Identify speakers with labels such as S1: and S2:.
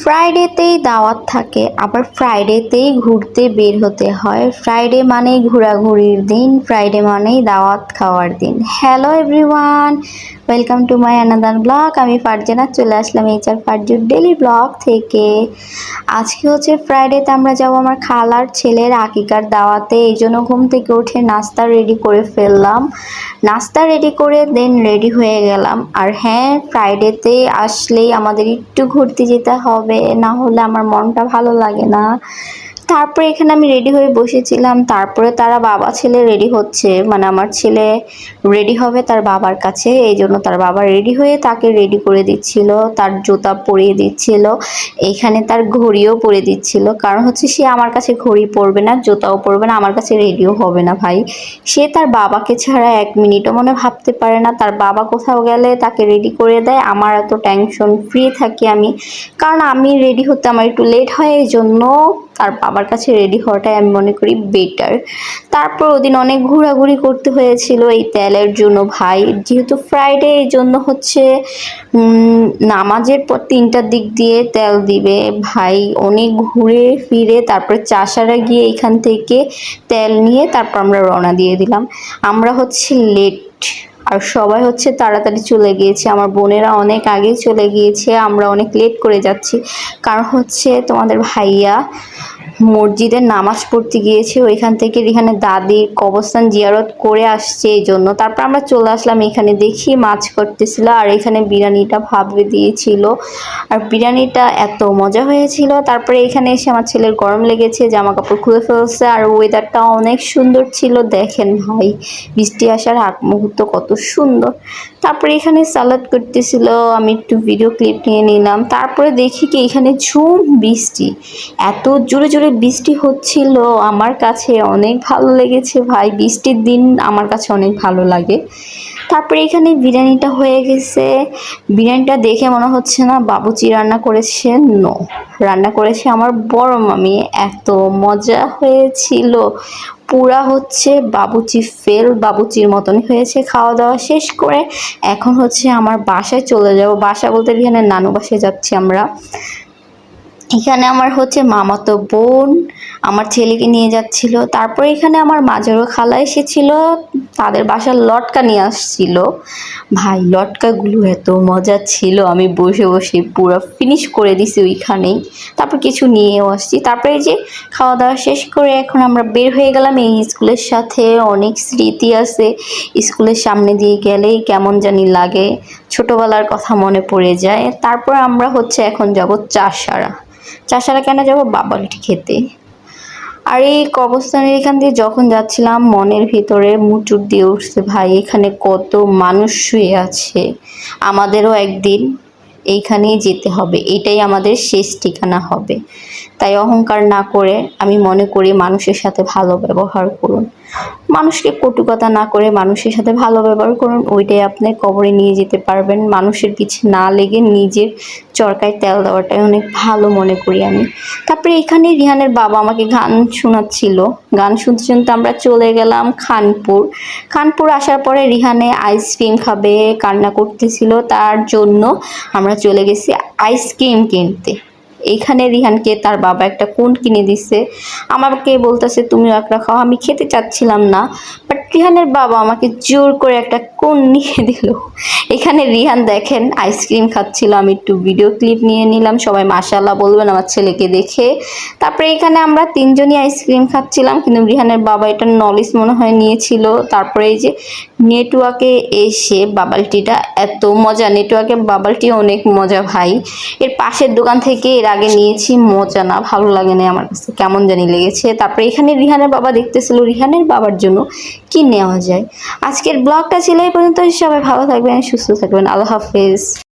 S1: ফ্রাইডেতেই দাওয়াত থাকে, আবার ফ্রাইডেতেই ঘুরতে বের হতে হয়। ফ্রাইডে মানেই ঘোরাঘুরির দিন, ফ্রাইডে মানেই দাওয়াত খাওয়ার দিন। Hello everyone, welcome to my another blog. আমি ফারজানা চলে আসলাম এইচআর ফারজুর ডেলি ব্লগ থেকে। আজকে হচ্ছে ফ্রাইডেতে আমরা যাব আমার খালার ছেলের আকিকার দাওয়াতে, এই জন্য ঘুম থেকে উঠে নাস্তা রেডি করে ফেললাম। নাস্তা রেডি করে দেন রেডি হয়ে গেলাম। আর হ্যাঁ, ফ্রাইডেতে আসলেই আমাদের একটু ঘুরতে যেতে হবে, না হলে আমার মনটা ভালো লাগে না। তারপরে এখানে আমি রেডি হয়ে বসেছিলাম, তারপরে তারা বাবা ছেলে রেডি হচ্ছে, মানে আমার ছেলে রেডি হবে তার বাবার কাছে, এই জন্য তার বাবা রেডি হয়ে তাকে রেডি করে দিচ্ছিল, তার জুতা পরিয়ে দিচ্ছিল, এইখানে তার ঘড়িও পরে দিচ্ছিল। কারণ হচ্ছে সে আমার কাছে ঘড়ি পরবে না, জুতাও পরবে না, আমার কাছে রেডিও হবে না ভাই। সে তার বাবাকে ছাড়া এক মিনিটও মনে ভাবতে পারে না। তার বাবা কোথাও গেলে তাকে রেডি করে দেয়, আমার এত টেনশন ফ্রি থাকি আমি, কারণ আমি রেডি হতে আমার একটু লেট হয়, এই জন্য তার বাবার কাছে রেডি হওয়াটাই আমি মনে করি বেটার। তারপর ওদিন অনেক ঘোরাঘুরি করতে হয়েছিল এই তেলের জন্য ভাই, যেহেতু ফ্রাইডে, এই জন্য হচ্ছে নামাজের পর 3টার দিক দিয়ে তেল দিবে ভাই। অনেক ঘুরে ফিরে তারপরে চাষারা গিয়ে এখান থেকে তেল নিয়ে তারপর আমরা রওনা দিয়ে দিলাম। আমরা হচ্ছে লেট, আর সবাই হচ্ছে তাড়াতাড়ি চলে গিয়েছে, আমার বোনেরা অনেক আগে চলে গিয়েছে, আমরা অনেক লেট করে যাচ্ছি। কারণ হচ্ছে তোমাদের ভাইয়া মসজিদে নামাজ পড়তে গিয়েছে, ওইখান থেকে রিহানের দাদির কবরস্থান জিয়ারত করে আসছে, এই জন্য। তারপর আমরা চলে আসলাম এখানে, দেখি মাছ করতেছিল, আর এখানে বিরিয়ানিটা ভাবে দিয়েছিল, আর বিরিয়ানিটা এত মজা হয়েছিল। তারপরে এখানে এসে আমার ছেলের গরম লেগেছে, জামা কাপড় খুলে ফেলছে, আর ওয়েদারটা অনেক সুন্দর ছিল। দেখেন ভাই, বৃষ্টি আসার আগ মুহূর্ত কত সুন্দর। তারপরে এখানে সালাদ করতেছিল, আমি একটু ভিডিও ক্লিপ নিয়ে নিলাম। তারপরে দেখি কি এখানে ঝুম বৃষ্টি, এত জোরে জোরে বৃষ্টি হচ্ছিল, আমার কাছে অনেক ভালো লেগেছে ভাই। বৃষ্টির দিন আমার কাছে অনেক ভালো লাগে। তারপরে এখানে বিরিয়ানিটা হয়ে গেছে। বিরিয়ানিটা দেখে মনে হচ্ছে না বাবুচি রান্না করেছে, নো, রান্না করেছে আমার বড় মামি। এত মজা হয়েছিল, পুরা হচ্ছে বাবুচি ফেল, বাবুচির মতনই হয়েছে। খাওয়া দাওয়া শেষ করে এখন হচ্ছে আমার বাসায় চলে যাব। বাসা বলতে এখানে নানু বাসায় যাচ্ছি আমরা। এখানে আমার হচ্ছে মামাতো বোন আমার ছেলেকে নিয়ে যাচ্ছিল। তারপরে এখানে আমার মাঝারো খালা এসেছিল, তাদের বাসার লটকা নিয়ে আসছিল ভাই। লটকাগুলো এত মজা ছিল, আমি বসে বসে পুরো ফিনিশ করে দিছি ওইখানেই। তারপর কিছু নিয়েও আসছি। তারপরে এই যে খাওয়া দাওয়া শেষ করে এখন আমরা বের হয়ে গেলাম। এই স্কুলের সাথে অনেক স্মৃতি আছে, স্কুলের সামনে দিয়ে গেলেই কেমন জানি লাগে, ছোটবেলার কথা মনে পড়ে যায়। তারপর আমরা হচ্ছে এখন যাব চাষারা। চাষারা কেন যাব? বাবালটি খেতে। আর এই কবরস্থানের এখান দিয়ে যখন যাচ্ছিলাম, মনের ভিতরে মুচুর দিয়ে উঠছে ভাই, এখানে কত মানুষ শুয়ে আছে, আমাদেরও একদিন এইখানেই যেতে হবে, এটাই আমাদের শেষ ঠিকানা হবে। তাই অহংকার না করে আমি মনে করি মানুষের সাথে ভালো ব্যবহার করুন, মানুষকে কটু কথা না করে মানুষের সাথে ভালো ব্যবহার করুন, ওইটাই আপনি কবরে নিয়ে যেতে পারবেন। মানুষের পিছে না লেগে নিজের চরকায় তেল দেওয়াটাই অনেক ভালো মনে করি আমি। তারপরে এখানে রিহানের বাবা আমাকে গান শোনাচ্ছিল, গান শুনতে শুনতে আমরা চলে গেলাম খানপুর। খানপুর আসার পরে রিহানে আইসক্রিম খাবে, কান্না করতেছিল, তার জন্য আমরা চলে গেছি আইসক্রিম কিনতে। এইখানে রিহানকে তার বাবা একটা কোন কিনে দিছে, আমাকে বলতেছে তুমিও একটা খাও। আমি খেতে চাচ্ছিলাম না, বাট রিহানের বাবা আমাকে জোর করে একটা কোন নিয়ে দিল। এখানে রিহান দেখেন আইসক্রিম খাচ্ছিল, আমি একটু ভিডিও ক্লিপ নিয়ে নিলাম। সবাই মাশাআল্লাহ বলবেন আমার ছেলেকে দেখে। তারপরে এখানে আমরা 3জনই আইসক্রিম খাচ্ছিলাম, কিন্তু রিহানের বাবা এটা নলেজ মনে হয় নিয়েছিল। তারপরে এই যে নেটওয়ার্কে এসে বাবালটিটা এত মজা, নেটওয়ার্কের বাবালটি অনেক মজা ভাই। এর পাশের দোকান থেকে এর আগে নিয়েছি, মজা না, ভালো লাগে না আমার কাছে, কেমন জানি লেগেছে। তারপরে এখানে রিহানের বাবা দেখতেছিল রিহানের বাবার জন্য কি নেওয়া যায়। আজকের ব্লগটা ছিল এই পর্যন্ত। সবাই ভালো থাকবেন, সুস্থ থাকবেন, আল্লাহ হাফেজ।